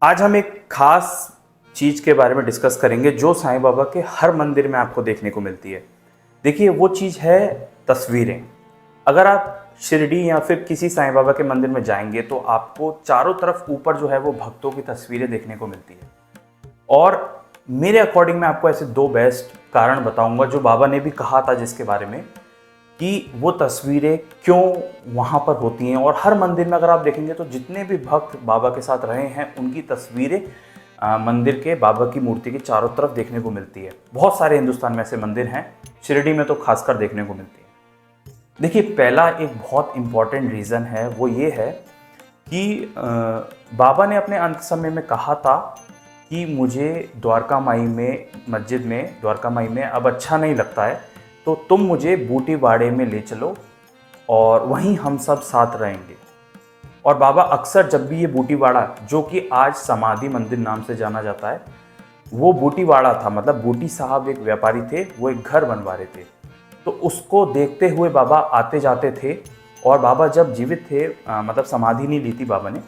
आज हम एक खास चीज़ के बारे में डिस्कस करेंगे जो साईं बाबा के हर मंदिर में आपको देखने को मिलती है। देखिए वो चीज़ है तस्वीरें। अगर आप शिरडी या फिर किसी साईं बाबा के मंदिर में जाएंगे तो आपको चारों तरफ ऊपर जो है वो भक्तों की तस्वीरें देखने को मिलती है। और मेरे अकॉर्डिंग मैं आपको ऐसे दो बेस्ट कारण बताऊंगा जो बाबा ने भी कहा था, जिसके बारे में कि वो तस्वीरें क्यों वहाँ पर होती हैं। और हर मंदिर में अगर आप देखेंगे तो जितने भी भक्त बाबा के साथ रहे हैं उनकी तस्वीरें मंदिर के बाबा की मूर्ति के चारों तरफ देखने को मिलती है। बहुत सारे हिंदुस्तान में ऐसे मंदिर हैं, शिरडी में तो खासकर देखने को मिलती है। देखिए पहला एक बहुत इम्पॉर्टेंट रीज़न है, वो ये है कि बाबा ने अपने अंत समय में कहा था कि मुझे द्वारका माई में मस्जिद में द्वारका माई में अब अच्छा नहीं लगता है, तो तुम मुझे बूटीवाड़े में ले चलो और वहीं हम सब साथ रहेंगे। और बाबा अक्सर जब भी ये बूटीवाड़ा, जो कि आज समाधि मंदिर नाम से जाना जाता है, वो बूटीवाड़ा था, मतलब बूटी साहब एक व्यापारी थे, वो एक घर बनवा रहे थे, तो उसको देखते हुए बाबा आते जाते थे। और बाबा जब जीवित थे, मतलब समाधि नहीं ली थी बाबा ने,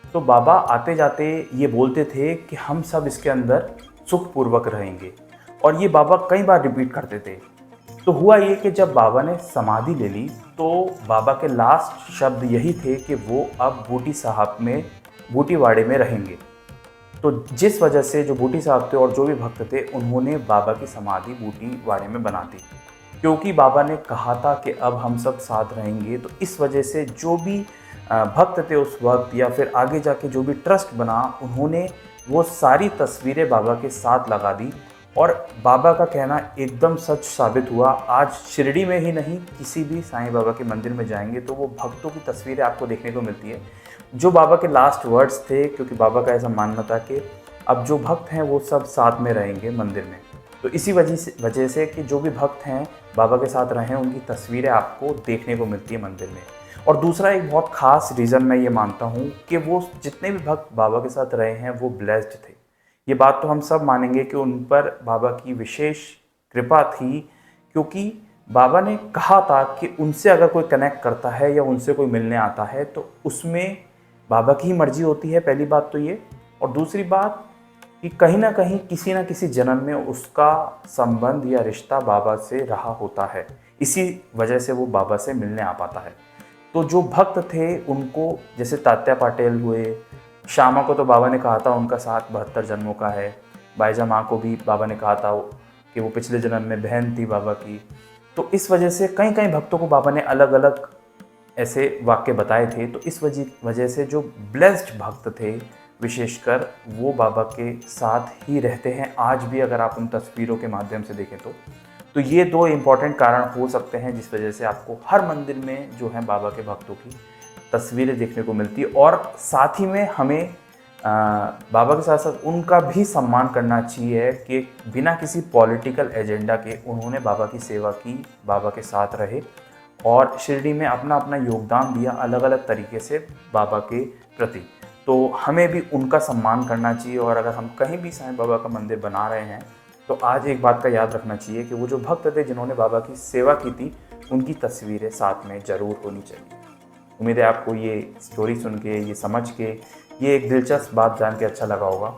तो बाबा आते जाते ये बोलते थे कि हम सब इसके अंदर सुखपूर्वक रहेंगे। और ये बाबा कई बार रिपीट करते थे। तो हुआ ये कि जब बाबा ने समाधि ले ली तो बाबा के लास्ट शब्द यही थे कि वो अब बूटी साहब में बूटीवाड़े में रहेंगे। तो जिस वजह से जो बूटी साहब थे और जो भी भक्त थे उन्होंने बाबा की समाधि बूटीवाड़े में बना दी, क्योंकि बाबा ने कहा था कि अब हम सब साथ रहेंगे। तो इस वजह से जो भी भक्त थे उस वक्त, या फिर आगे जाके जो भी ट्रस्ट बना, उन्होंने वो सारी तस्वीरें बाबा के साथ लगा दी। और बाबा का कहना एकदम सच साबित हुआ। आज शिरडी में ही नहीं, किसी भी साईं बाबा के मंदिर में जाएंगे तो वो भक्तों की तस्वीरें आपको देखने को मिलती है, जो बाबा के लास्ट वर्ड्स थे, क्योंकि बाबा का ऐसा मानना था कि अब जो भक्त हैं वो सब साथ में रहेंगे मंदिर में। तो इसी वजह से कि जो भी भक्त हैं बाबा के साथ रहे हैं उनकी तस्वीरें आपको देखने को मिलती है मंदिर में। और दूसरा एक बहुत ख़ास रीज़न मैं ये मानता हूँ कि वो जितने भी भक्त बाबा के साथ रहे हैं वो ब्लेस्ड थे। ये बात तो हम सब मानेंगे कि उन पर बाबा की विशेष कृपा थी, क्योंकि बाबा ने कहा था कि उनसे अगर कोई कनेक्ट करता है या उनसे कोई मिलने आता है तो उसमें बाबा की ही मर्जी होती है। पहली बात तो ये। और दूसरी बात कि कहीं ना कहीं किसी न किसी जन्म में उसका संबंध या रिश्ता बाबा से रहा होता है, इसी वजह से वो बाबा से मिलने आ पाता है। तो जो भक्त थे उनको, जैसे तात्या पाटिल हुए, श्यामा को तो बाबा ने कहा था उनका साथ 72 जन्मों का है। बाईजा माँ को भी बाबा ने कहा था कि वो पिछले जन्म में बहन थी बाबा की। तो इस वजह से कई कई भक्तों को बाबा ने अलग अलग ऐसे वाक्य बताए थे। तो इस वजह से जो ब्लेस्ड भक्त थे विशेषकर, वो बाबा के साथ ही रहते हैं आज भी, अगर आप उन तस्वीरों के माध्यम से देखें तो ये दो इम्पॉर्टेंट कारण हो सकते हैं जिस वजह से आपको हर मंदिर में जो है बाबा के भक्तों की तस्वीरें देखने को मिलती है। और साथ ही में हमें बाबा के साथ साथ उनका भी सम्मान करना चाहिए कि बिना किसी पॉलिटिकल एजेंडा के उन्होंने बाबा की सेवा की, बाबा के साथ रहे और शिरडी में अपना अपना योगदान दिया अलग अलग तरीके से बाबा के प्रति। तो हमें भी उनका सम्मान करना चाहिए। और अगर हम कहीं भी साईं बाबा का मंदिर बना रहे हैं तो आज एक बात का याद रखना चाहिए कि वो जो भक्त थे जिन्होंने बाबा की सेवा की थी, उनकी तस्वीरें साथ में ज़रूर होनी चाहिए। उम्मीद है आपको ये स्टोरी सुन के, ये समझ के, ये एक दिलचस्प बात जान के अच्छा लगा होगा।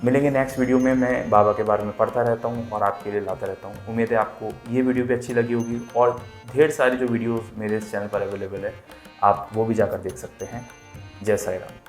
मिलेंगे नेक्स्ट वीडियो में। मैं बाबा के बारे में पढ़ता रहता हूँ और आपके लिए लाता रहता हूँ। उम्मीद है आपको ये वीडियो भी अच्छी लगी होगी और ढेर सारी जो वीडियोस मेरे इस चैनल पर अवेलेबल है आप वो भी जाकर देख सकते हैं। जय साईं राम।